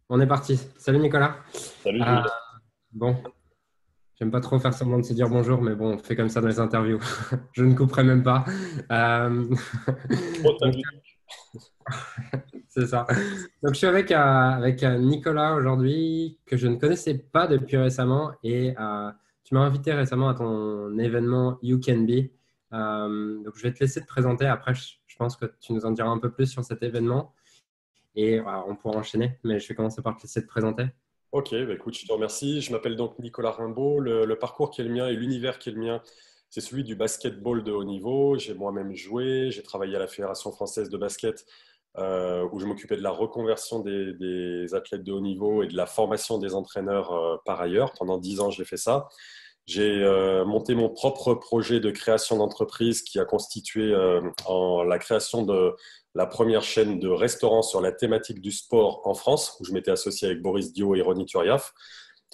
On est parti. Salut Nicolas. Salut Euh, Julien. bon, j'aime pas trop faire semblant de se dire bonjour, mais bon, on fait comme ça dans les interviews. Je ne couperai même pas. Euh, Oh, t'as donc, vu? c'est ça. Donc, je suis avec Nicolas aujourd'hui, que je ne connaissais pas depuis récemment. Et tu m'as invité récemment à ton événement You Can Be. Donc, je vais te laisser te présenter. Après, je pense que tu nous en diras un peu plus sur cet événement. Et on pourra enchaîner. Mais je vais commencer par te laisser te présenter. Ok, bah écoute, je te remercie. Je m'appelle donc Nicolas Rimbaud. Le parcours qui est le mien et l'univers qui est le mien, c'est celui du basketball de haut niveau. J'ai moi-même joué, j'ai travaillé à la Fédération française de basket, où je m'occupais de la reconversion des athlètes de haut niveau et de la formation des entraîneurs par ailleurs. Pendant 10 ans, j'ai fait ça. J'ai monté mon propre projet de création d'entreprise qui a constitué en la création de la première chaîne de restaurants sur la thématique du sport en France, où je m'étais associé avec Boris Dio et Ronny Turiaf,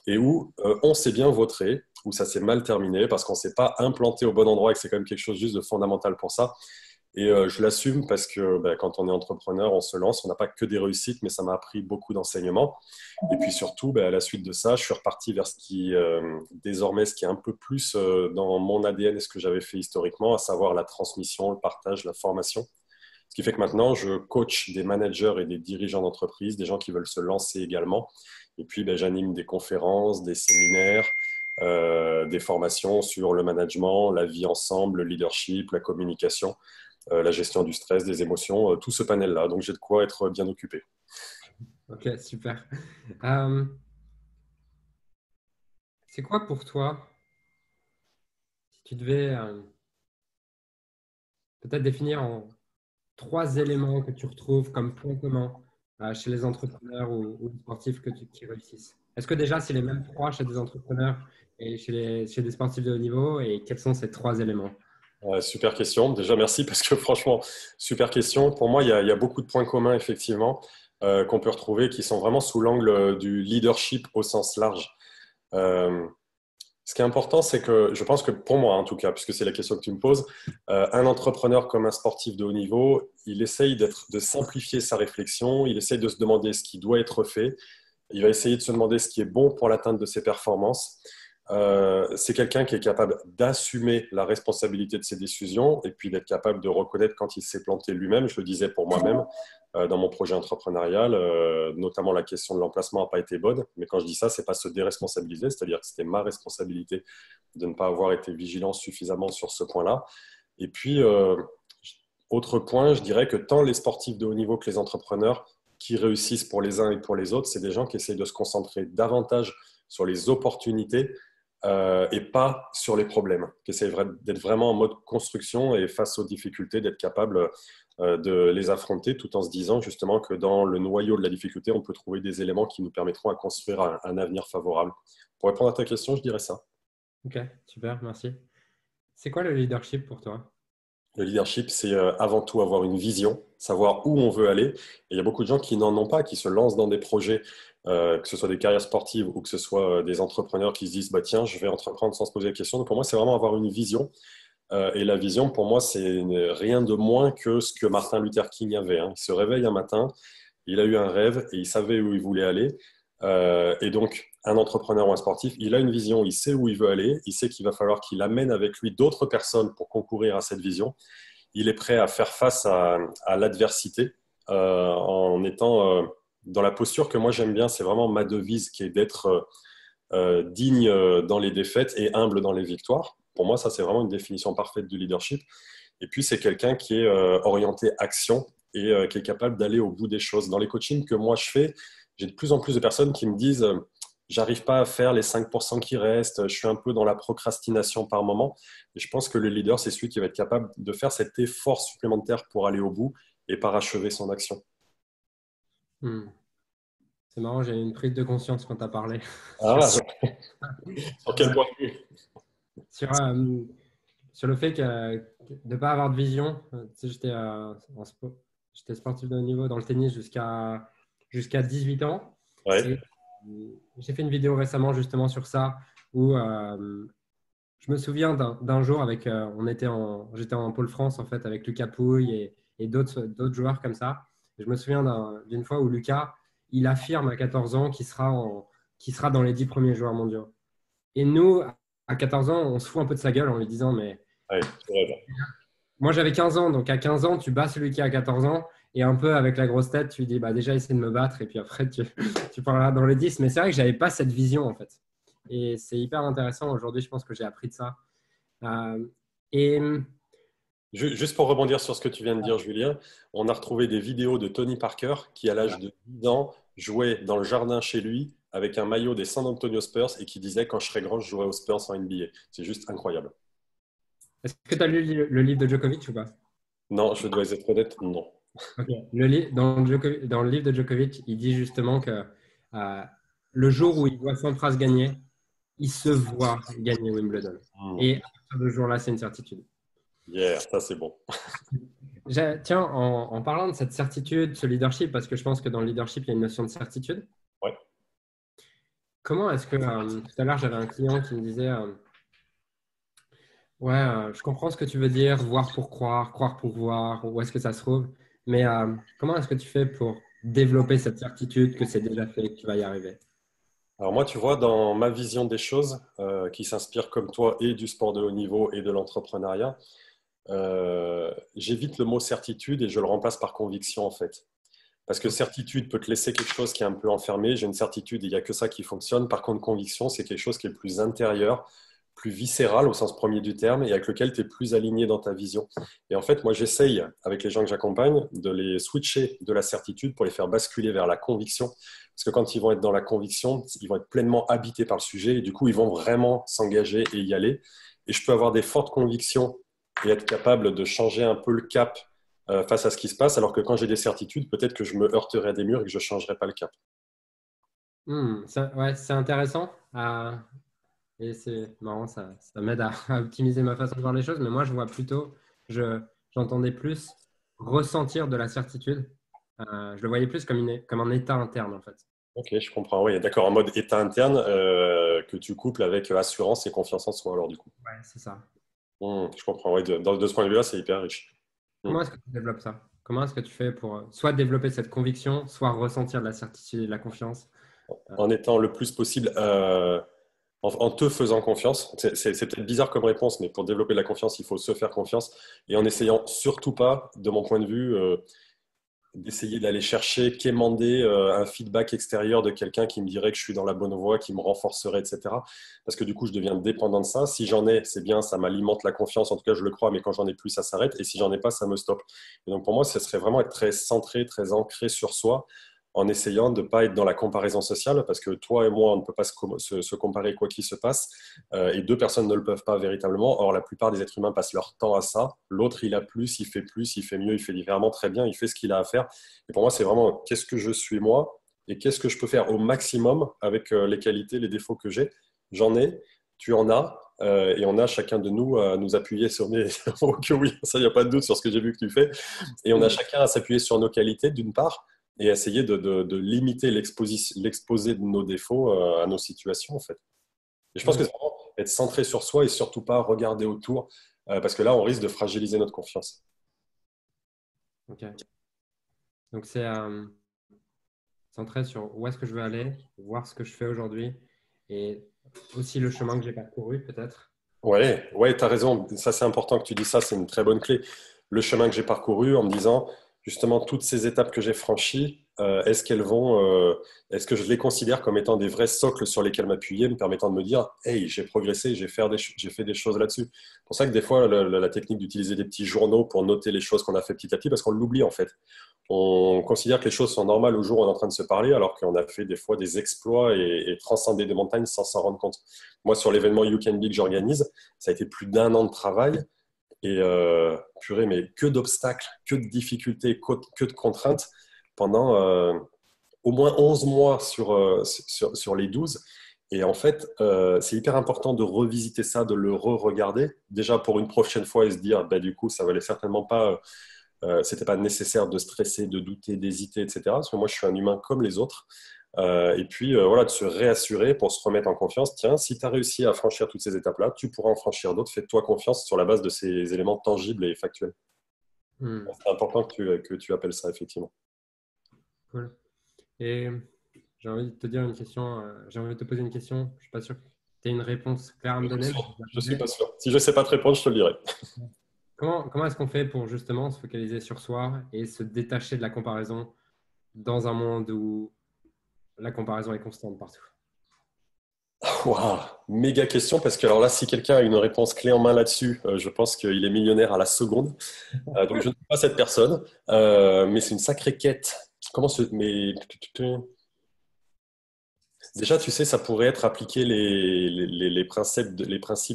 et où on s'est bien vautré, où ça s'est mal terminé parce qu'on ne s'est pas implanté au bon endroit et que c'est quand même quelque chose juste de fondamental pour ça. Et je l'assume parce que quand on est entrepreneur, on se lance, on n'a pas que des réussites, mais ça m'a appris beaucoup d'enseignements. Et puis surtout, à la suite de ça, je suis reparti vers ce qui, désormais, ce qui est un peu plus dans mon ADN et ce que j'avais fait historiquement, à savoir la transmission, le partage, la formation. Ce qui fait que maintenant, je coach des managers et des dirigeants d'entreprise, des gens qui veulent se lancer également. Et puis, j'anime des conférences, des séminaires, des formations sur le management, la vie ensemble, le leadership, la communication, la gestion du stress, des émotions, tout ce panel-là. Donc, j'ai de quoi être bien occupé. Ok, super. Euh, c'est quoi pour toi, si tu devais peut-être définir en trois éléments que tu retrouves comme point commun chez les entrepreneurs ou les sportifs qui réussissent? Est-ce que déjà c'est les mêmes trois chez des entrepreneurs et chez des sportifs de haut niveau? Et quels sont ces trois éléments? Super question. Déjà, merci parce que franchement, super question. Pour moi, il y a beaucoup de points communs, effectivement, qu'on peut retrouver qui sont vraiment sous l'angle du leadership au sens large. Euh, Ce qui est important, c'est que je pense que pour moi, en tout cas, puisque c'est la question que tu me poses, un entrepreneur comme un sportif de haut niveau, il essaye de simplifier sa réflexion, il essaye de se demander ce qui doit être fait, il va essayer de se demander ce qui est bon pour l'atteinte de ses performances. C'est quelqu'un qui est capable d'assumer la responsabilité de ses décisions et puis d'être capable de reconnaître quand il s'est planté lui-même. Je le disais pour moi-même dans mon projet entrepreneurial, notamment la question de l'emplacement n'a pas été bonne. Mais quand je dis ça, c'est pas se déresponsabiliser, c'est-à-dire que c'était ma responsabilité de ne pas avoir été vigilant suffisamment sur ce point-là. Et puis, autre point, je dirais que tant les sportifs de haut niveau que les entrepreneurs qui réussissent pour les uns et pour les autres, c'est des gens qui essayent de se concentrer davantage sur les opportunités et pas sur les problèmes, qui essayent d'être vraiment en mode construction et face aux difficultés, d'être capable de les affronter tout en se disant justement que dans le noyau de la difficulté, on peut trouver des éléments qui nous permettront à construire un avenir favorable. Pour répondre à ta question, je dirais ça. Ok, super, merci. C'est quoi le leadership pour toi? Le leadership, c'est avant tout avoir une vision, savoir où on veut aller. Et il y a beaucoup de gens qui n'en ont pas, qui se lancent dans des projets, que ce soit des carrières sportives ou que ce soit des entrepreneurs qui se disent bah, tiens, je vais entreprendre sans se poser la question. Donc pour moi, c'est vraiment avoir une vision. Et la vision, pour moi, c'est rien de moins que ce que Martin Luther King avait, hein. Il se réveille un matin, il a eu un rêve et il savait où il voulait aller. Et donc, un entrepreneur ou un sportif, il a une vision, il sait où il veut aller, il sait qu'il va falloir qu'il amène avec lui d'autres personnes pour concourir à cette vision. Il est prêt à faire face à l'adversité en étant dans la posture que moi j'aime bien, c'est vraiment ma devise qui est d'être digne dans les défaites et humble dans les victoires. Pour moi, ça, c'est vraiment une définition parfaite du leadership. Et puis, c'est quelqu'un qui est orienté action et qui est capable d'aller au bout des choses. Dans les coachings que moi je fais, j'ai de plus en plus de personnes qui me disent j'arrive pas à faire les 5% qui restent, je suis un peu dans la procrastination par moment. Et je pense que le leader, c'est celui qui va être capable de faire cet effort supplémentaire pour aller au bout et parachever son action. Hmm. C'est marrant, j'ai eu une prise de conscience quand tu as parlé sur, Ah, sur quel euh, point de vue? sur, euh, sur le fait de ne pas avoir de vision. Tu sais, j'étais sportif de haut niveau dans le tennis jusqu'à 18 ans. Ouais, Et j'ai fait une vidéo récemment justement sur ça où je me souviens d'un jour j'étais en pôle France en fait avec Lucas Pouille et d'autres joueurs comme ça. Et je me souviens d'une fois où Lucas, il affirme à 14 ans qu'il sera dans les 10 premiers joueurs mondiaux. Et nous, à 14 ans, on se fout un peu de sa gueule en lui disant, mais Ouais, tu rêves. moi j'avais 15 ans, donc à 15 ans, tu bats celui qui a 14 ans, et un peu avec la grosse tête, tu dis, bah déjà, essaie de me battre, et puis après, tu parleras dans les 10. Mais c'est vrai que je n'avais pas cette vision, en fait. Et c'est hyper intéressant. Aujourd'hui, je pense que j'ai appris de ça. Euh, et Juste pour rebondir sur ce que tu viens de dire, Julien, on a retrouvé des vidéos de Tony Parker qui, à l'âge de 10 ans, jouait dans le jardin chez lui avec un maillot des San Antonio Spurs et qui disait quand je serai grand, je jouerai aux Spurs en NBA. C'est juste incroyable. est-ce que tu as lu le livre de Djokovic ou pas? Non, je dois être honnête, non. Ok. Dans le livre de Djokovic, il dit justement que euh, le jour où il voit Sampras gagner, il se voit gagner Wimbledon. Hmm. Et à partir de ce jour-là, c'est une certitude. Yeah, ça c'est bon. Tiens, en parlant de cette certitude, ce leadership, parce que je pense que dans le leadership, il y a une notion de certitude. Ouais. Comment est-ce que, tout à l'heure, j'avais un client qui me disait, ouais, je comprends ce que tu veux dire, voir pour croire, croire pour voir, où est-ce que ça se trouve, mais comment est-ce que tu fais pour développer cette certitude que c'est déjà fait, que tu vas y arriver? Alors moi, tu vois, dans ma vision des choses, qui s'inspire comme toi et du sport de haut niveau et de l'entrepreneuriat, j'évite le mot certitude et je le remplace par conviction en fait. Parce que certitude peut te laisser quelque chose qui est un peu enfermé. J'ai une certitude, il n'y a que ça qui fonctionne. Par contre, conviction, c'est quelque chose qui est plus intérieur, plus viscéral au sens premier du terme et avec lequel tu es plus aligné dans ta vision. Et en fait, moi, j'essaye, avec les gens que j'accompagne, de les switcher de la certitude pour les faire basculer vers la conviction. Parce que quand ils vont être dans la conviction, ils vont être pleinement habités par le sujet et du coup, ils vont vraiment s'engager et y aller. Et je peux avoir des fortes convictions et être capable de changer un peu le cap face à ce qui se passe, alors que quand j'ai des certitudes, peut-être que je me heurterai à des murs et que je ne changerai pas le cap. Ouais, c'est intéressant. Et c'est marrant, ça m'aide à optimiser ma façon de voir les choses. Mais moi, je vois plutôt, j'entendais plus ressentir de la certitude. Je le voyais plus comme un état interne, en fait. Ok, je comprends. Oui, d'accord, en mode état interne que tu couples avec assurance et confiance en soi, alors du coup. Ouais, c'est ça. Je comprends. Ouais, de ce point de vue-là, c'est hyper riche. Hmm. Comment est-ce que tu développes ça? Comment est-ce que tu fais pour soit développer cette conviction, soit ressentir de la certitude et de la confiance? En étant le plus possible, en te faisant confiance. C'est peut-être bizarre comme réponse, mais pour développer la confiance, il faut se faire confiance. Et en essayant surtout pas, de mon point de vue, d'essayer d'aller chercher, quémander un feedback extérieur de quelqu'un qui me dirait que je suis dans la bonne voie, qui me renforcerait, etc. Parce que du coup, je deviens dépendant de ça. Si j'en ai, c'est bien, ça m'alimente la confiance, en tout cas, je le crois, mais quand j'en ai plus, ça s'arrête. Et si j'en ai pas, ça me stoppe. Et donc, pour moi, ce serait vraiment être très centré, très ancré sur soi, en essayant de ne pas être dans la comparaison sociale, parce que toi et moi, on ne peut pas se comparer quoi qu'il se passe, et deux personnes ne le peuvent pas véritablement. Or, la plupart des êtres humains passent leur temps à ça. L'autre, il a plus, il fait mieux, il fait différemment, très bien, il fait ce qu'il a à faire. Et pour moi, c'est vraiment qu'est-ce que je suis moi et qu'est-ce que je peux faire au maximum avec les qualités, les défauts que j'ai. J'en ai, tu en as, et on a chacun de nous à nous appuyer sur mes... Oh que oui, ça, il n'y a pas de doute sur ce que j'ai vu que tu fais. Et on a chacun à s'appuyer sur nos qualités, d'une part, et essayer de limiter l'exposé de nos défauts à nos situations, en fait. Et je pense que Hmm, c'est vraiment être centré sur soi et surtout pas regarder autour, parce que là, on risque de fragiliser notre confiance. ok. Donc, c'est centré sur où est-ce que je veux aller, voir ce que je fais aujourd'hui et aussi le chemin que j'ai parcouru, peut-être. Ouais, ouais, tu as raison. Ça, c'est important que tu dis ça. C'est une très bonne clé. Le chemin que j'ai parcouru en me disant, justement, toutes ces étapes que j'ai franchies, est-ce que je les considère comme étant des vrais socles sur lesquels m'appuyer, me permettant de me dire, hey, j'ai progressé, j'ai fait des choses là-dessus. C'est pour ça que des fois, la technique d'utiliser des petits journaux pour noter les choses qu'on a fait petit à petit, parce qu'on l'oublie en fait. On considère que les choses sont normales au jour où on est en train de se parler, alors qu'on a fait des fois des exploits et transcendé des montagnes sans s'en rendre compte. Moi, sur l'événement You Can Be que j'organise, ça a été plus d'un an de travail. Et purée, mais que d'obstacles, que de difficultés, que de contraintes pendant au moins 11 mois sur les 12. Et en fait, c'est hyper important de revisiter ça, de le re-regarder, déjà pour une prochaine fois et se dire, bah, du coup, ça valait certainement pas, c'était pas nécessaire de stresser, de douter, d'hésiter, etc. Parce que moi, je suis un humain comme les autres. Et puis, voilà, de se réassurer pour se remettre en confiance. Tiens, si tu as réussi à franchir toutes ces étapes-là, tu pourras en franchir d'autres. Fais-toi confiance sur la base de ces éléments tangibles et factuels. Hmm, C'est important que tu appelles ça, effectivement. cool. Et j'ai envie de te dire une question, j'ai envie de te poser une question. Je ne suis pas sûr que tu aies une réponse claire à me donner, mais je vais te la Je suis poser. pas sûr. Si je sais pas te répondre, je te le dirai. Comment est-ce qu'on fait pour justement se focaliser sur soi et se détacher de la comparaison dans un monde où la comparaison est constante partout? Waouh, méga question parce que alors là, si quelqu'un a une réponse clé en main là-dessus, je pense qu'il est millionnaire à la seconde. Donc je ne suis pas cette personne, mais c'est une sacrée quête. Comment se... Mais déjà, tu sais, ça pourrait être appliquer les principes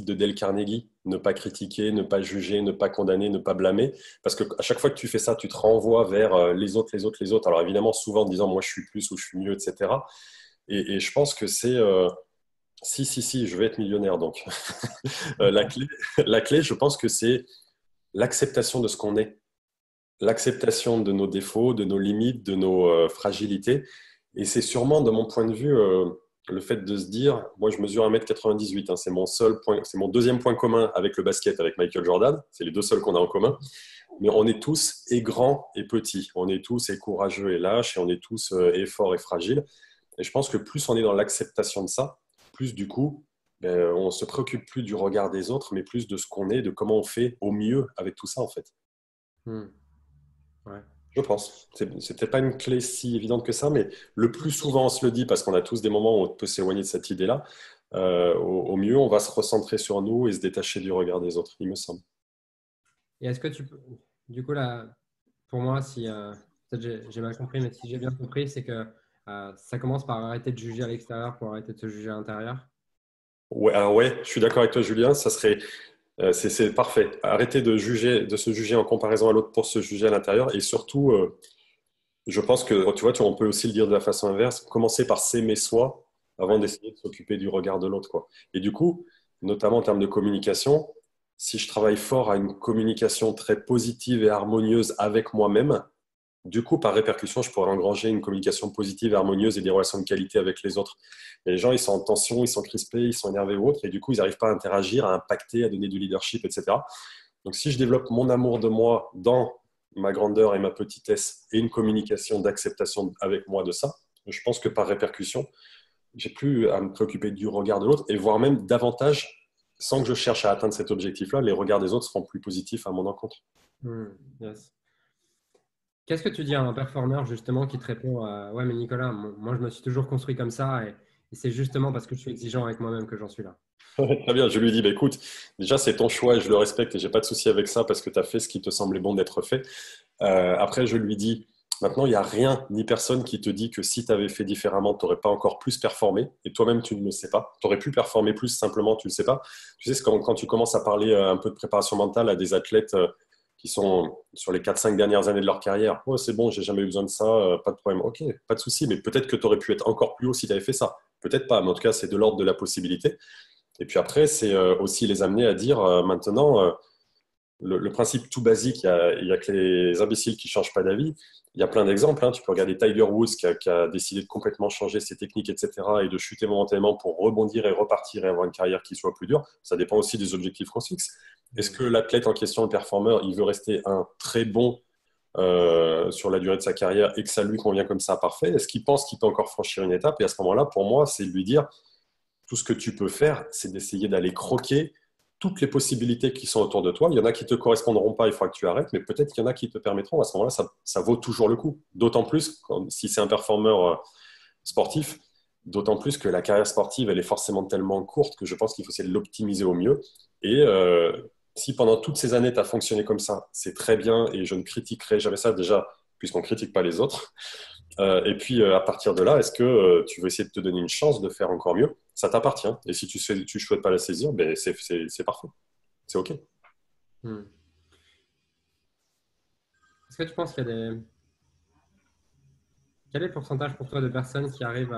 de Dale Carnegie. Ne pas critiquer, ne pas juger, ne pas condamner, ne pas blâmer. Parce que à chaque fois que tu fais ça, tu te renvoies vers les autres, les autres, les autres. Alors évidemment, souvent en disant moi je suis plus ou je suis mieux, etc. Et je pense que c'est si, je vais être millionnaire donc. La clé, la clé, je pense que c'est l'acceptation de ce qu'on est, l'acceptation de nos défauts, de nos limites, de nos fragilités. Et c'est sûrement, de mon point de vue, le fait de se dire, moi je mesure 1,98 m, hein, c'est mon seul point, c'est mon deuxième point commun avec le basket, avec Michael Jordan, c'est les deux seuls qu'on a en commun. Mais on est tous et grands et petits, on est tous et courageux et lâches, et on est tous et forts et fragiles. Et je pense que plus on est dans l'acceptation de ça, plus du coup, ben, on se préoccupe plus du regard des autres, mais plus de ce qu'on est, de comment on fait au mieux avec tout ça en fait. Hmm. Ouais. Je pense. C'est peut-être pas une clé si évidente que ça, mais le plus souvent on se le dit parce qu'on a tous des moments où on peut s'éloigner de cette idée-là. Au mieux, on va se recentrer sur nous et se détacher du regard des autres, il me semble. Et est-ce que tu peux, du coup, là, pour moi, si peut-être j'ai mal compris, mais si j'ai bien compris, c'est que ça commence par arrêter de juger à l'extérieur pour arrêter de se juger à l'intérieur. Ouais, alors ouais, je suis d'accord avec toi, Julien. Ça serait, c'est parfait. Arrêter de juger, de se juger en comparaison à l'autre pour se juger à l'intérieur, et surtout, je pense que tu vois, on peut aussi le dire de la façon inverse. Commencer par s'aimer soi avant Ouais. d'essayer de s'occuper du regard de l'autre, quoi. Et du coup, notamment en termes de communication, si je travaille fort à une communication très positive et harmonieuse avec moi-même, du coup, par répercussion, je pourrais engranger une communication positive, harmonieuse et des relations de qualité avec les autres. Et les gens, ils sont en tension, ils sont crispés, ils sont énervés ou autres, et du coup, ils n'arrivent pas à interagir, à impacter, à donner du leadership, etc. Donc, si je développe mon amour de moi dans ma grandeur et ma petitesse et une communication d'acceptation avec moi de ça, je pense que par répercussion, j'ai plus à me préoccuper du regard de l'autre et voire même davantage, sans que je cherche à atteindre cet objectif-là, les regards des autres seront plus positifs à mon encontre. Hmm. Yes. Qu'est-ce que tu dis à un performeur justement qui te répond ouais, mais Nicolas, moi je me suis toujours construit comme ça et c'est justement parce que je suis exigeant avec moi-même que j'en suis là. Très bien, je lui dis, bah, écoute, déjà c'est ton choix et je le respecte et j'ai pas de souci avec ça parce que tu as fait ce qui te semblait bon d'être fait. Après, je lui dis, maintenant, il n'y a rien ni personne qui te dit que si tu avais fait différemment, tu n'aurais pas encore plus performé. Et toi-même, tu ne le sais pas. Tu aurais pu performer plus simplement, tu ne le sais pas. Tu sais, c'est quand tu commences à parler un peu de préparation mentale à des athlètes qui sont sur les 4-5 dernières années de leur carrière. Oh, c'est bon, j'ai jamais eu besoin de ça, pas de problème. Ok, pas de souci, mais peut-être que tu aurais pu être encore plus haut si tu avais fait ça. Peut-être pas, mais en tout cas, c'est de l'ordre de la possibilité. Et puis après, c'est aussi les amener à dire maintenant, le principe tout basique, il y a que les imbéciles qui ne changent pas d'avis. Il y a plein d'exemples, hein. Tu peux regarder Tiger Woods qui a décidé de complètement changer ses techniques, etc., et de chuter momentanément pour rebondir et repartir et avoir une carrière qui soit plus dure. Ça dépend aussi des objectifs qu'on se fixe. Est-ce Hmm. que l'athlète en question, le performeur, il veut rester un très bon sur la durée de sa carrière et que ça lui convient comme ça, parfait. Est-ce qu'il pense qu'il peut encore franchir une étape? Et à ce moment-là, pour moi, c'est lui dire, tout ce que tu peux faire, c'est d'essayer d'aller croquer toutes les possibilités qui sont autour de toi. Il y en a qui ne te correspondront pas, il faudra que tu arrêtes, mais peut-être qu'il y en a qui te permettront. À ce moment-là, ça vaut toujours le coup. D'autant plus si c'est un performeur sportif, d'autant plus que la carrière sportive, elle est forcément tellement courte que je pense qu'il faut essayer de l'optimiser au mieux. Et si pendant toutes ces années, tu as fonctionné comme ça, c'est très bien et je ne critiquerai jamais ça déjà, puisqu'on ne critique pas les autres. Et puis, à partir de là, est-ce que tu veux essayer de te donner une chance de faire encore mieux? Ça t'appartient. Et si tu ne souhaites pas la saisir, ben c'est parfait. C'est OK. Hmm. Est-ce que tu penses qu'il y a des... Quel est le pourcentage pour toi de personnes qui arrivent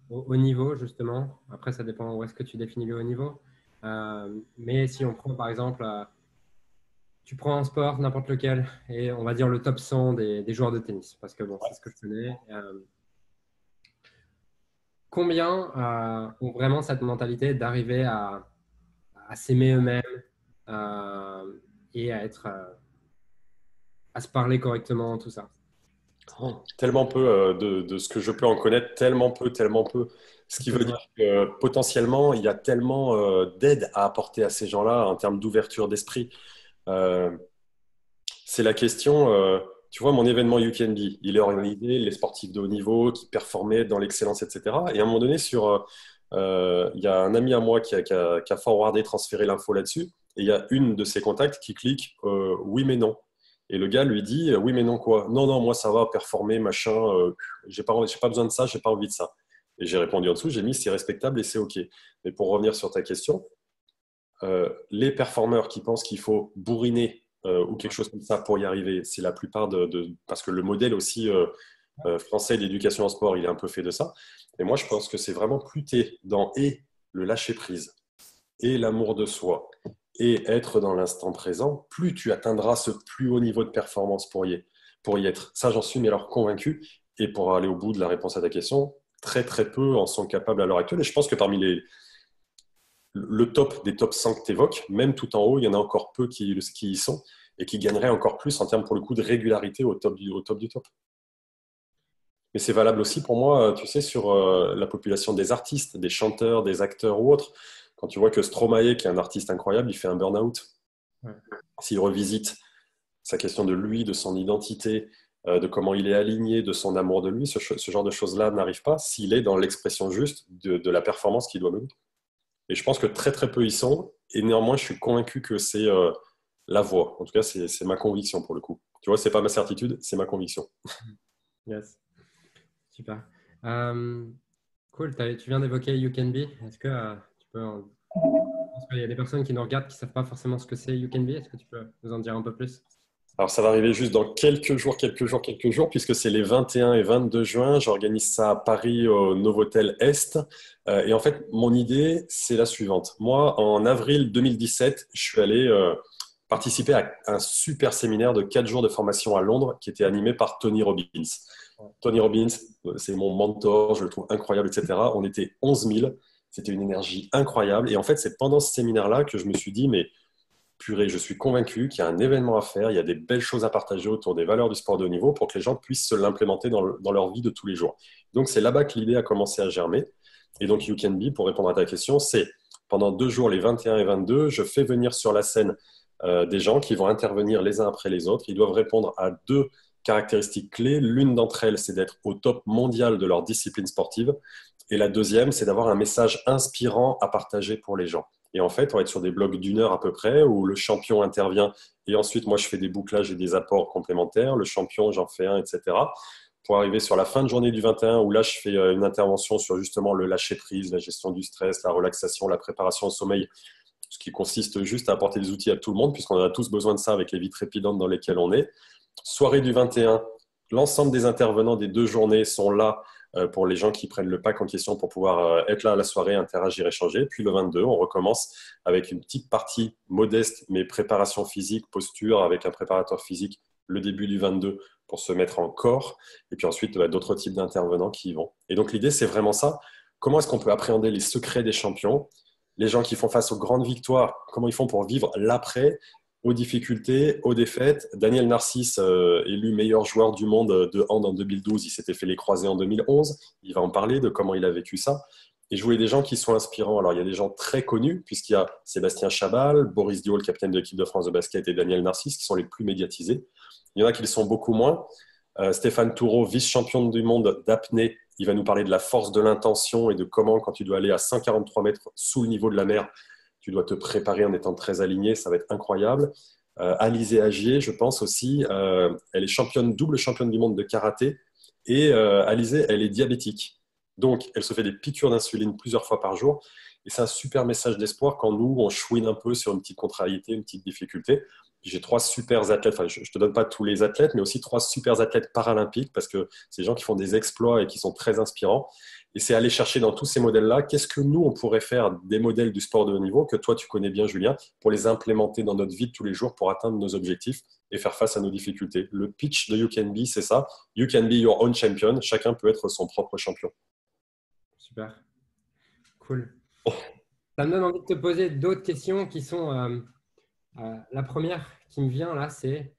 au haut niveau, justement? Après, ça dépend où est-ce que tu définis le haut niveau. Mais si on prend, par exemple, tu prends un sport, n'importe lequel, et on va dire le top 100 des joueurs de tennis, parce que bon, c'est ce que je connais. Combien ont vraiment cette mentalité d'arriver à s'aimer eux-mêmes et à être, à se parler correctement, tout ça? Oh, tellement peu de ce que je peux en connaître, tellement peu, tellement peu. Ce qui C'est veut vrai. dire que potentiellement, il y a tellement d'aide à apporter à ces gens-là en termes d'ouverture d'esprit. Euh, c'est la question, tu vois, mon événement You Can Be, il est organisé, les sportifs de haut niveau qui performaient dans l'excellence, etc. Et à un moment donné, il y a un ami à moi qui a forwardé, transféré l'info là-dessus, et il y a une de ses contacts qui clique oui mais non. Et le gars lui dit oui mais non quoi? Non, non, moi ça va performer, machin, j'ai pas besoin de ça, j'ai pas envie de ça. Et j'ai répondu en dessous, j'ai mis c'est respectable et c'est OK. Mais pour revenir sur ta question, les performeurs qui pensent qu'il faut bourriner ou quelque chose comme ça pour y arriver, c'est la plupart parce que le modèle aussi français d'éducation en sport, il est un peu fait de ça. Et moi, je pense que c'est vraiment plus t'es dans et le lâcher prise et l'amour de soi et être dans l'instant présent, plus tu atteindras ce plus haut niveau de performance pour y être. Ça, j'en suis mais alors convaincu. Et pour aller au bout de la réponse à ta question, très très peu en sont capables à l'heure actuelle. Et je pense que parmi le top des top 100 que tu évoques, même tout en haut, il y en a encore peu qui y sont et qui gagneraient encore plus en termes pour le coup de régularité au top du top. Mais c'est valable aussi pour moi, tu sais, sur la population des artistes, des chanteurs, des acteurs ou autres. Quand tu vois que Stromae, qui est un artiste incroyable, il fait un burn-out. Ouais. S'il revisite sa question de lui, de son identité, de comment il est aligné, de son amour de lui, ce genre de choses-là n'arrive pas s'il est dans l'expression juste de la performance qu'il doit mener. Et je pense que très très peu y sont. Et néanmoins, je suis convaincu que c'est la voie. En tout cas, c'est ma conviction pour le coup. Tu vois, c'est pas ma certitude, c'est ma conviction. Yes. Super. Euh, cool. Tu viens d'évoquer You Can Be. Est-ce que tu peux parce qu'il y a des personnes qui nous regardent qui ne savent pas forcément ce que c'est You Can Be. Est-ce que tu peux nous en dire un peu plus? Alors, ça va arriver juste dans quelques jours, puisque c'est les 21 et 22 juin. J'organise ça à Paris au Novotel Est. Et en fait, mon idée, c'est la suivante. Moi, en avril 2017, je suis allé participer à un super séminaire de 4 jours de formation à Londres qui était animé par Tony Robbins. Tony Robbins, c'est mon mentor, je le trouve incroyable, etc. On était 11 000, c'était une énergie incroyable. Et en fait, c'est pendant ce séminaire-là que je me suis dit, mais purée, je suis convaincu qu'il y a un événement à faire, il y a des belles choses à partager autour des valeurs du sport de haut niveau pour que les gens puissent se l'implémenter dans leur vie de tous les jours. Donc, c'est là-bas que l'idée a commencé à germer. Et donc, You Can Be, pour répondre à ta question, c'est pendant 2 jours, les 21 et 22, je fais venir sur la scène des gens qui vont intervenir les uns après les autres. Ils doivent répondre à deux caractéristiques clés. L'une d'entre elles, c'est d'être au top mondial de leur discipline sportive. Et la deuxième, c'est d'avoir un message inspirant à partager pour les gens. Et en fait, on va être sur des blocs d'1 heure à peu près où le champion intervient et ensuite, moi, je fais des bouclages et des apports complémentaires. Le champion, j'en fais un, etc. Pour arriver sur la fin de journée du 21 où là, je fais une intervention sur justement le lâcher prise, la gestion du stress, la relaxation, la préparation au sommeil, ce qui consiste juste à apporter des outils à tout le monde puisqu'on a tous besoin de ça avec les vies trépidantes dans lesquelles on est. Soirée du 21, l'ensemble des intervenants des 2 journées sont là pour les gens qui prennent le pack en question pour pouvoir être là à la soirée, interagir, échanger. Puis le 22, on recommence avec une petite partie modeste, mais préparation physique, posture, avec un préparateur physique le début du 22 pour se mettre en corps. Et puis ensuite, d'autres types d'intervenants qui y vont. Et donc l'idée, c'est vraiment ça. Comment est-ce qu'on peut appréhender les secrets des champions, les gens qui font face aux grandes victoires, comment ils font pour vivre l'après, aux difficultés, aux défaites. Daniel Narcisse, élu meilleur joueur du monde de hand en 2012, il s'était fait les croisés en 2011. Il va en parler de comment il a vécu ça. Et je voulais des gens qui sont inspirants. Alors, il y a des gens très connus, puisqu'il y a Sébastien Chabal, Boris Dio, le capitaine de l'équipe de France de basket, et Daniel Narcisse, qui sont les plus médiatisés. Il y en a qui le sont beaucoup moins. Stéphane Toureau, vice-champion du monde d'apnée, il va nous parler de la force de l'intention et de comment, quand tu dois aller à 143 mètres sous le niveau de la mer, tu dois te préparer en étant très aligné, ça va être incroyable. Alizé Agier, je pense aussi, elle est double championne du monde de karaté et Alizé, elle est diabétique. Donc, elle se fait des piqûres d'insuline plusieurs fois par jour. Et c'est un super message d'espoir quand nous, on chouine un peu sur une petite contrariété, une petite difficulté. J'ai 3 super athlètes, enfin, je ne te donne pas tous les athlètes, mais aussi 3 super athlètes paralympiques parce que c'est des gens qui font des exploits et qui sont très inspirants. Et c'est aller chercher dans tous ces modèles-là, qu'est-ce que nous, on pourrait faire des modèles du sport de haut niveau que toi, tu connais bien, Julien, pour les implémenter dans notre vie de tous les jours pour atteindre nos objectifs et faire face à nos difficultés. Le pitch de You Can Be, c'est ça. You can be your own champion. Chacun peut être son propre champion. Super. Cool. Ça me donne envie de te poser d'autres questions qui sont la première qui me vient là, c'est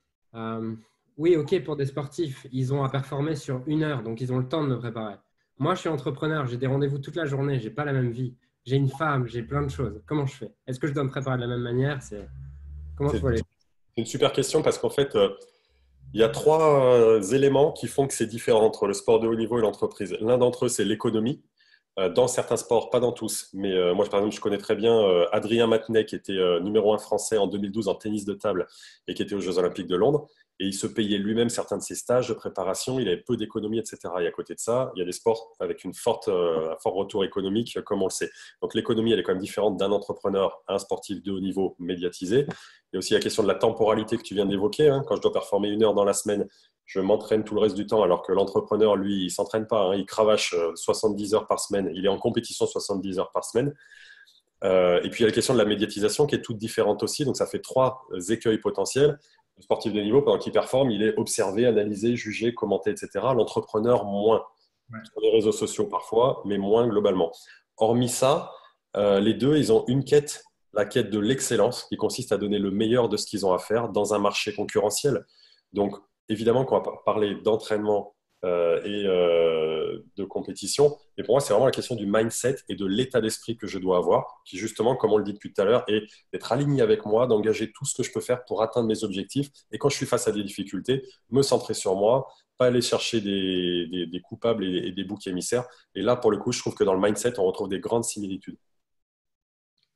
oui, ok, pour des sportifs, ils ont à performer sur 1 heure, donc ils ont le temps de me préparer. Moi, je suis entrepreneur, j'ai des rendez-vous toute la journée, j'ai pas la même vie. J'ai une femme, j'ai plein de choses. Comment je fais? Est-ce que je dois me préparer de la même manière? Comment tu C'est vois les... une super question parce qu'en fait, il y a trois éléments qui font que c'est différent entre le sport de haut niveau et l'entreprise. L'un d'entre eux, c'est l'économie. Dans certains sports, pas dans tous, mais moi, par exemple, je connais très bien Adrien Matenet, qui était numéro 1 français en 2012 en tennis de table et qui était aux Jeux Olympiques de Londres. Et il se payait lui-même certains de ses stages de préparation. Il avait peu d'économie, etc. Et à côté de ça, il y a des sports avec un fort retour économique, comme on le sait. Donc l'économie, elle est quand même différente d'un entrepreneur à un sportif de haut niveau médiatisé. Il y a aussi la question de la temporalité que tu viens d'évoquer. Hein. Quand je dois performer 1 heure dans la semaine, je m'entraîne tout le reste du temps, alors que l'entrepreneur, lui, il ne s'entraîne pas. Hein. Il cravache 70 heures par semaine. Il est en compétition 70 heures par semaine. Et puis, il y a la question de la médiatisation qui est toute différente aussi. Donc, ça fait trois écueils potentiels. Le sportif de niveau, pendant qu'il performe, il est observé, analysé, jugé, commenté, etc. L'entrepreneur, moins. Ouais. Sur les réseaux sociaux parfois, mais moins globalement. Hormis ça, les deux, ils ont une quête, la quête de l'excellence, qui consiste à donner le meilleur de ce qu'ils ont à faire dans un marché concurrentiel. Donc, évidemment qu'on va parler d'entraînement et de compétition, mais pour moi, c'est vraiment la question du mindset et de l'état d'esprit que je dois avoir, qui justement, comme on le dit depuis tout à l'heure, est d'être aligné avec moi, d'engager tout ce que je peux faire pour atteindre mes objectifs, et quand je suis face à des difficultés, me centrer sur moi, pas aller chercher des coupables et des boucs émissaires. Et là, pour le coup, je trouve que dans le mindset, on retrouve des grandes similitudes.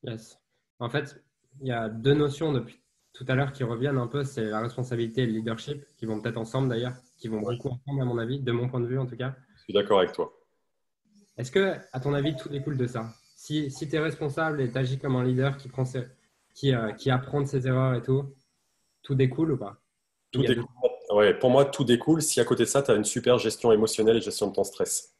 Yes. En fait, il y a deux notions depuis tout à l'heure qui reviennent un peu, c'est la responsabilité et le leadership, qui vont peut-être ensemble d'ailleurs, qui vont Ouais, beaucoup ensemble à mon avis, de mon point de vue en tout cas. je suis d'accord avec toi. Est-ce que, à ton avis, tout découle de ça? Si tu es responsable et tu agis comme un leader qui apprend de ses erreurs et tout découle ou pas? Ou Tout il y a deux... découle. Ouais, pour moi, tout découle si à côté de ça, tu as une super gestion émotionnelle et gestion de ton stress.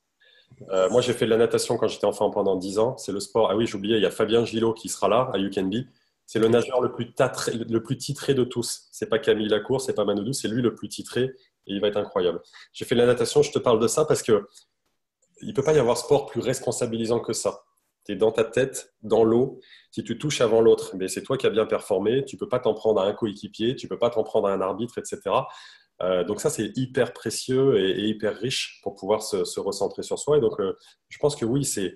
Moi, j'ai fait de la natation quand j'étais enfant pendant 10 ans. C'est le sport. Ah oui, j'oubliais, il y a Fabien Gillot qui sera là à You Can Be. C'est le Ok. nageur le plus titré de tous. C'est pas Camille Lacour, c'est pas Manodou, c'est lui le plus titré et il va être incroyable. J'ai fait de la natation, je te parle de ça parce que il peut pas y avoir sport plus responsabilisant que ça. Tu es dans ta tête, dans l'eau. Si tu touches avant l'autre, mais c'est toi qui as bien performé. Tu peux pas t'en prendre à un coéquipier, tu peux pas t'en prendre à un arbitre, etc. Donc ça, c'est hyper précieux et hyper riche pour pouvoir se recentrer sur soi. Et donc, je pense que oui, c'est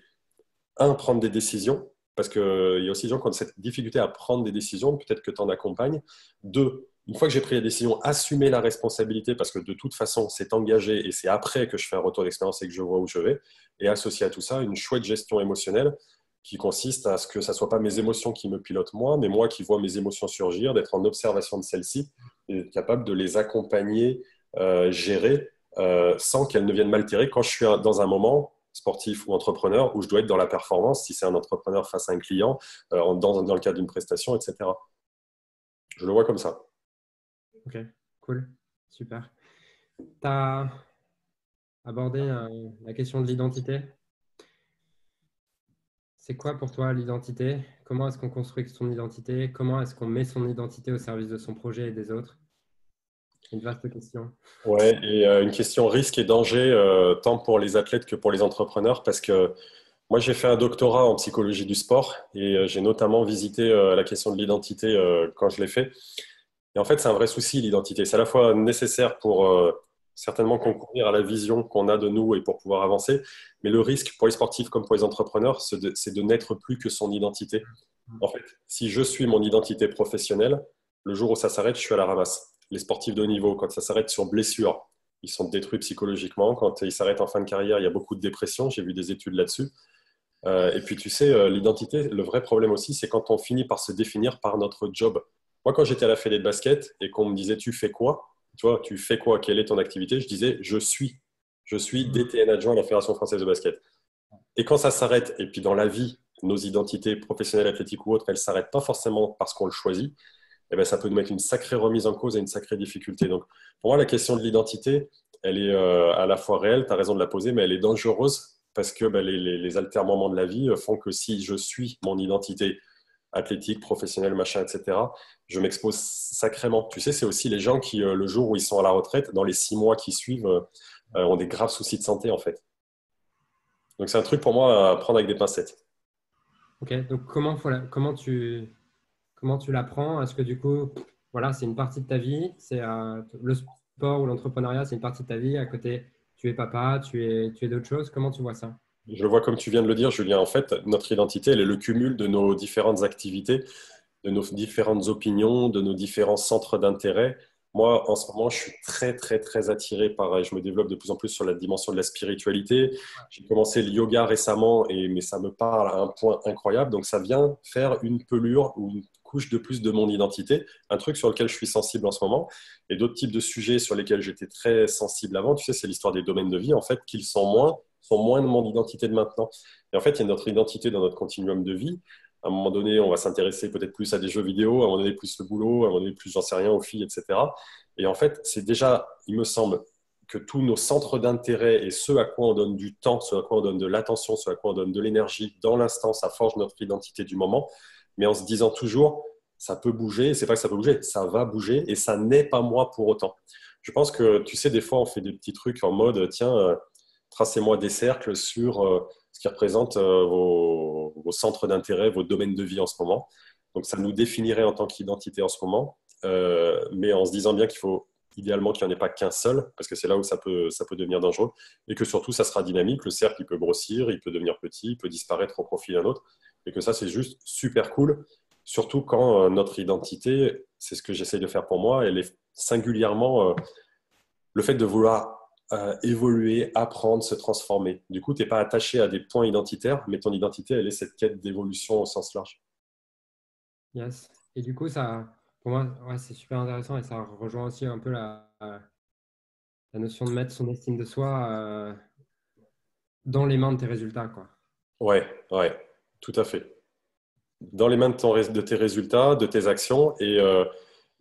prendre des décisions, parce qu'il y a aussi des gens qui ont cette difficulté à prendre des décisions, peut-être que tu en accompagnes. Deux, une fois que j'ai pris la décision, assumer la responsabilité, parce que de toute façon, c'est engagé et c'est après que je fais un retour d'expérience et que je vois où je vais. Et associer à tout ça une chouette gestion émotionnelle qui consiste à ce que ça ne soit pas mes émotions qui me pilotent moi, mais moi qui vois mes émotions surgir, d'être en observation de celles-ci et d'être capable de les accompagner, gérer, sans qu'elles ne viennent m'altérer quand je suis dans un moment sportif ou entrepreneur où je dois être dans la performance, si c'est un entrepreneur face à un client, dans le cadre d'une prestation, etc. Je le vois comme ça. Ok, cool, super. Tu as abordé la question de l'identité. C'est quoi pour toi l'identité? Comment est-ce qu'on construit son identité? Comment est-ce qu'on met son identité au service de son projet et des autres? Une vaste question. Ouais, et une question risque et danger, tant pour les athlètes que pour les entrepreneurs, parce que moi j'ai fait un doctorat en psychologie du sport et j'ai notamment visité la question de l'identité quand je l'ai fait. Et en fait, c'est un vrai souci, l'identité. C'est à la fois nécessaire pour certainement concourir à la vision qu'on a de nous et pour pouvoir avancer. Mais le risque pour les sportifs comme pour les entrepreneurs, c'est de n'être plus que son identité. En fait, si je suis mon identité professionnelle, le jour où ça s'arrête, je suis à la ramasse. Les sportifs de haut niveau, quand ça s'arrête sur blessure, ils sont détruits psychologiquement. Quand ils s'arrêtent en fin de carrière, il y a beaucoup de dépression. J'ai vu des études là-dessus. Et puis, tu sais, l'identité, le vrai problème aussi, c'est quand on finit par se définir par notre job. Moi, quand j'étais à la fédé de basket et qu'on me disait, tu fais quoi? Tu vois, tu fais quoi? Quelle est ton activité? Je disais, je suis. Je suis DTN adjoint à la Fédération française de basket. Et quand ça s'arrête, et puis dans la vie, nos identités professionnelles, athlétiques ou autres, elles ne s'arrêtent pas forcément parce qu'on le choisit, eh ben, ça peut nous mettre une sacrée remise en cause et une sacrée difficulté. Donc, pour moi, la question de l'identité, elle est à la fois réelle, tu as raison de la poser, mais elle est dangereuse parce que ben, les altermoments de la vie font que si je suis mon identité athlétique, professionnelle, machin, etc., je m'expose sacrément. Tu sais, c'est aussi les gens qui, le jour où ils sont à la retraite, dans les 6 mois qui suivent, ont des graves soucis de santé, en fait. Donc, c'est un truc pour moi à prendre avec des pincettes. Ok, donc comment tu l'apprends? Est-ce que du coup, voilà, c'est une partie de ta vie, sport ou l'entrepreneuriat, c'est une partie de ta vie. À côté, tu es papa, tu es d'autres choses. Comment tu vois ça? Je le vois comme tu viens de le dire, Julien. En fait, notre identité, elle est le cumul de nos différentes activités, de nos différentes opinions, de nos différents centres d'intérêt. Moi, en ce moment, je suis très, très, très attiré par, je me développe de plus en plus sur la dimension de la spiritualité. J'ai commencé le yoga récemment, mais ça me parle à un point incroyable. Donc, ça vient faire une pelure ou une couche de plus de mon identité, un truc sur lequel je suis sensible en ce moment. Et d'autres types de sujets sur lesquels j'étais très sensible avant, tu sais, c'est l'histoire des domaines de vie, en fait, qu'ils sont moins de mon identité de maintenant. Et en fait, il y a notre identité dans notre continuum de vie. À un moment donné, on va s'intéresser peut-être plus à des jeux vidéo, à un moment donné, plus le boulot, à un moment donné, plus, j'en sais rien, aux filles, etc. Et en fait, c'est déjà, il me semble, que tous nos centres d'intérêt et ce à quoi on donne du temps, ce à quoi on donne de l'attention, ce à quoi on donne de l'énergie dans l'instant, ça forge notre identité du moment. Mais en se disant toujours, ça peut bouger, c'est pas que ça peut bouger, ça va bouger et ça n'est pas moi pour autant. Je pense que, tu sais, des fois, on fait des petits trucs en mode, tiens, tracez-moi des cercles sur ce qui représente vos centres d'intérêt, vos domaines de vie en ce moment. Donc, ça nous définirait en tant qu'identité en ce moment, mais en se disant bien qu'il faut idéalement qu'il n'y en ait pas qu'un seul, parce que c'est là où ça peut devenir dangereux, et que surtout, ça sera dynamique. Le cercle, il peut grossir, il peut devenir petit, il peut disparaître au profit d'un autre, et que ça, c'est juste super cool, surtout quand notre identité, c'est ce que j'essaye de faire pour moi, elle est singulièrement le fait de vouloir évoluer, apprendre, se transformer. Du coup, tu n'es pas attaché à des points identitaires, mais ton identité, elle est cette quête d'évolution au sens large. Yes. Et du coup, ça, pour moi, ouais, c'est super intéressant et ça rejoint aussi un peu la notion de mettre son estime de soi dans les mains de tes résultats, quoi. Ouais, ouais, tout à fait. Dans les mains de tes résultats, de tes actions,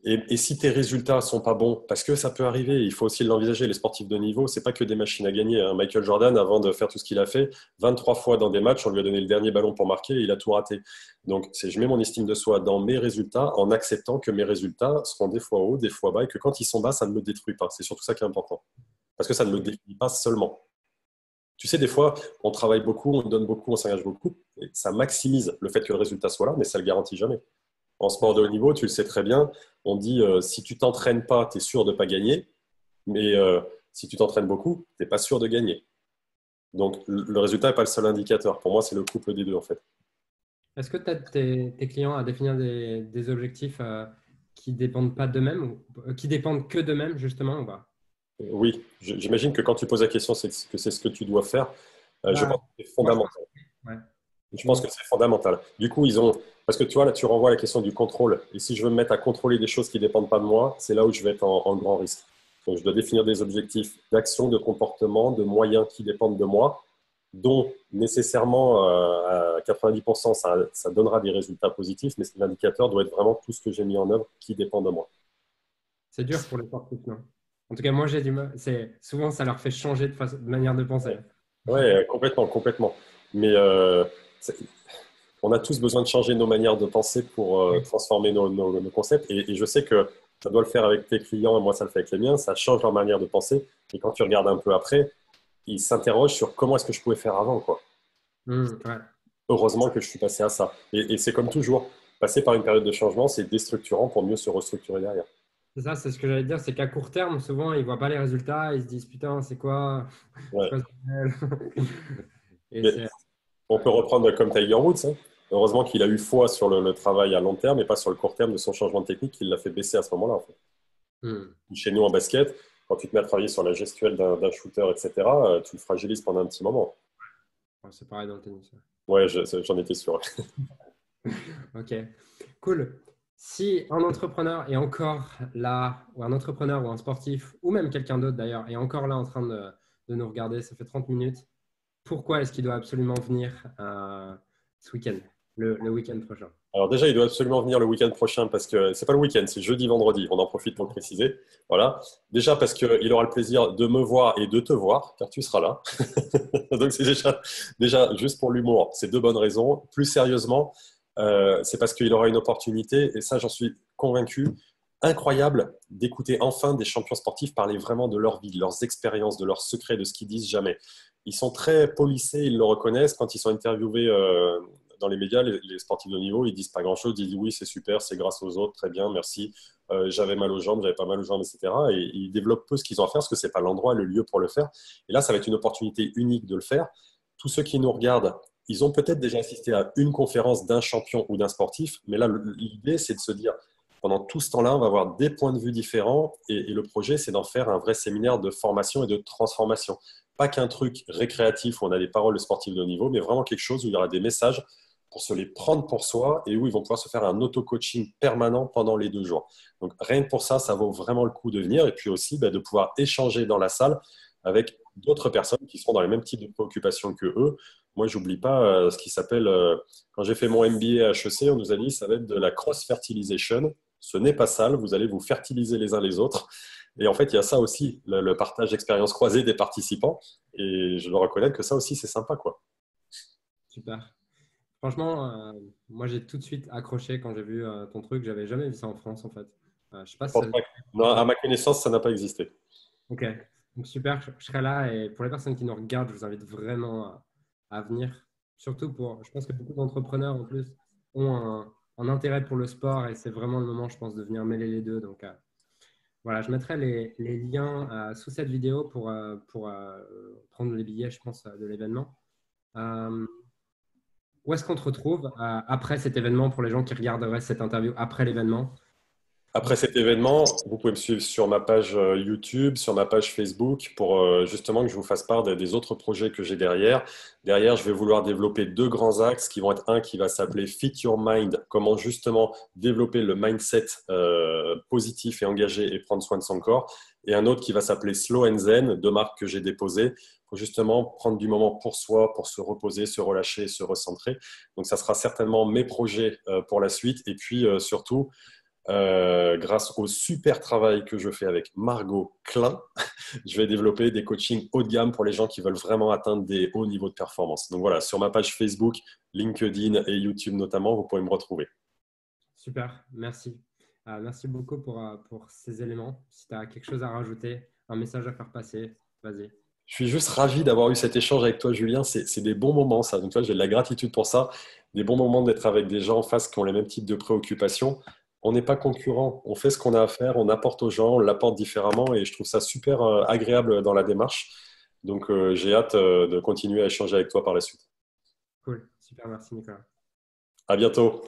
et si tes résultats sont pas bons, parce que ça peut arriver, il faut aussi l'envisager, les sportifs de niveau, c'est pas que des machines à gagner, hein. Michael Jordan, avant de faire tout ce qu'il a fait, 23 fois dans des matchs, on lui a donné le dernier ballon pour marquer et il a tout raté. Donc, je mets mon estime de soi dans mes résultats en acceptant que mes résultats seront des fois hauts, des fois bas, et que quand ils sont bas, ça ne me détruit pas. C'est surtout ça qui est important. Parce que ça ne me définit pas seulement. Tu sais, des fois, on travaille beaucoup, on donne beaucoup, on s'engage beaucoup, et ça maximise le fait que le résultat soit là, mais ça ne le garantit jamais. En sport de haut niveau, tu le sais très bien, on dit si tu t'entraînes pas, tu es sûr de ne pas gagner, mais si tu t'entraînes beaucoup, tu n'es pas sûr de gagner. Donc le résultat n'est pas le seul indicateur. Pour moi, c'est le couple des deux en fait. Est-ce que tu aides tes clients à définir des objectifs qui dépendent pas d'eux-mêmes ou qui dépendent que d'eux-mêmes, justement, ou pas? Oui, j'imagine que quand tu poses la question, c'est que c'est ce que tu dois faire. Je Bah, pense que c'est moi, je fondamental. pense. Ouais. Je pense que c'est fondamental. Du coup, ils ont. Parce que tu vois, là, tu renvoies à la question du contrôle. Et si je veux me mettre à contrôler des choses qui ne dépendent pas de moi, c'est là où je vais être en grand risque. Donc, je dois définir des objectifs d'action, de comportement, de moyens qui dépendent de moi, dont nécessairement à 90%, ça donnera des résultats positifs, mais l'indicateur doit être vraiment tout ce que j'ai mis en œuvre qui dépend de moi. C'est dur pour les sportifs, non? En tout cas, moi, j'ai du mal. Souvent, ça leur fait changer de manière de penser. Ouais, complètement, complètement. Mais c'est- on a tous besoin de changer nos manières de penser pour transformer nos concepts. Et je sais que ça doit le faire avec tes clients, et moi ça le fait avec les miens, ça change leur manière de penser. Et quand tu regardes un peu après, ils s'interrogent sur comment est-ce que je pouvais faire avant, quoi. Ouais. Heureusement que je suis passé à ça. Et c'est comme toujours, passer par une période de changement, c'est déstructurant pour mieux se restructurer derrière. C'est ça, c'est ce que j'allais dire, c'est qu'à court terme, souvent, ils voient pas les résultats, ils se disent, putain, c'est Ouais. quoi ce bordel? Et Mais c'est, on ouais. peut reprendre comme Tiger Woods, hein. Heureusement qu'il a eu foi sur le travail à long terme et pas sur le court terme de son changement de technique qui l'a fait baisser à ce moment-là, en fait. Hmm. Chez nous en basket, quand tu te mets à travailler sur la gestuelle d'un shooter, etc., tu le fragilises pendant un petit moment. Ouais, c'est pareil dans le tennis. Ouais, j'en étais sûr. Ok, cool. Si un entrepreneur est encore là, ou un entrepreneur ou un sportif, ou même quelqu'un d'autre d'ailleurs, est encore là en train de nous regarder, ça fait 30 minutes, pourquoi est-ce qu'il doit absolument venir ce week-end, le week-end prochain? Alors déjà, il doit absolument venir le week-end prochain parce que c'est pas le week-end, c'est jeudi, vendredi. On en profite pour le préciser. Voilà. Déjà parce qu'il aura le plaisir de me voir et de te voir, car tu seras là. Donc c'est déjà juste pour l'humour. C'est deux bonnes raisons. Plus sérieusement, c'est parce qu'il aura une opportunité, et ça j'en suis convaincu, incroyable d'écouter enfin des champions sportifs parler vraiment de leur vie, de leurs expériences, de leurs secrets, de ce qu'ils disent jamais. Ils sont très polissés, ils le reconnaissent quand ils sont interviewés dans les médias, les sportifs de haut niveau, ils disent pas grand-chose. Ils disent oui, c'est super, c'est grâce aux autres, très bien, merci. J'avais mal aux jambes, j'avais pas mal aux jambes, etc. Et ils développent peu ce qu'ils ont à faire parce que c'est pas l'endroit, le lieu pour le faire. Et là, ça va être une opportunité unique de le faire. Tous ceux qui nous regardent, ils ont peut-être déjà assisté à une conférence d'un champion ou d'un sportif, mais là, l'idée, c'est de se dire, pendant tout ce temps-là, on va avoir des points de vue différents et le projet, c'est d'en faire un vrai séminaire de formation et de transformation. Pas qu'un truc récréatif où on a des paroles de sportifs de haut niveau, mais vraiment quelque chose où il y aura des messages pour se les prendre pour soi et où ils vont pouvoir se faire un auto-coaching permanent pendant les 2 jours. Donc rien que pour ça, ça vaut vraiment le coup de venir et puis aussi de pouvoir échanger dans la salle avec d'autres personnes qui sont dans les mêmes types de préoccupations que eux. Moi, j'oublie pas ce qui s'appelle, quand j'ai fait mon MBA à HEC, on nous a dit ça va être de la cross-fertilisation. Ce n'est pas sale, vous allez vous fertiliser les uns les autres. Et en fait, il y a ça aussi, le partage d'expériences croisées des participants. Et je dois reconnaître que ça aussi, c'est sympa, quoi. Super. Franchement, moi, j'ai tout de suite accroché quand j'ai vu ton truc. J'avais jamais vu ça en France, en fait. Je sais pas Je si ça... pense pas non, à ma connaissance, ça n'a pas existé. Ok, donc super, je serai là. Et pour les personnes qui nous regardent, je vous invite vraiment à venir. Surtout pour, je pense que beaucoup d'entrepreneurs, en plus, ont un intérêt pour le sport et c'est vraiment le moment, je pense, de venir mêler les deux. Donc, voilà, je mettrai les liens sous cette vidéo pour prendre les billets, je pense, de l'événement. Euh, Où est-ce qu'on te retrouve après cet événement pour les gens qui regarderaient cette interview après l'événement? Après cet événement, vous pouvez me suivre sur ma page YouTube, sur ma page Facebook pour justement que je vous fasse part des autres projets que j'ai derrière. Derrière, je vais vouloir développer 2 grands axes qui vont être un qui va s'appeler Fit Your Mind, comment justement développer le mindset positif et engagé et prendre soin de son corps. Et un autre qui va s'appeler Slow and Zen, 2 marques que j'ai déposées pour justement prendre du moment pour soi, pour se reposer, se relâcher, se recentrer. Donc, ça sera certainement mes projets pour la suite. Et puis surtout, grâce au super travail que je fais avec Margot Klein, je vais développer des coachings haut de gamme pour les gens qui veulent vraiment atteindre des hauts niveaux de performance. Donc voilà, sur ma page Facebook, LinkedIn et YouTube notamment, vous pourrez me retrouver. Super, merci. Merci beaucoup pour ces éléments. Si tu as quelque chose à rajouter, un message à faire passer, vas-y. Je suis juste ravi d'avoir eu cet échange avec toi, Julien. C'est des bons moments, ça. Donc, toi, j'ai de la gratitude pour ça. Des bons moments d'être avec des gens en face qui ont les mêmes types de préoccupations. On n'est pas concurrents. On fait ce qu'on a à faire, on apporte aux gens, on l'apporte différemment et je trouve ça super agréable dans la démarche. Donc, j'ai hâte de continuer à échanger avec toi par la suite. Cool, super, merci Nicolas. À bientôt.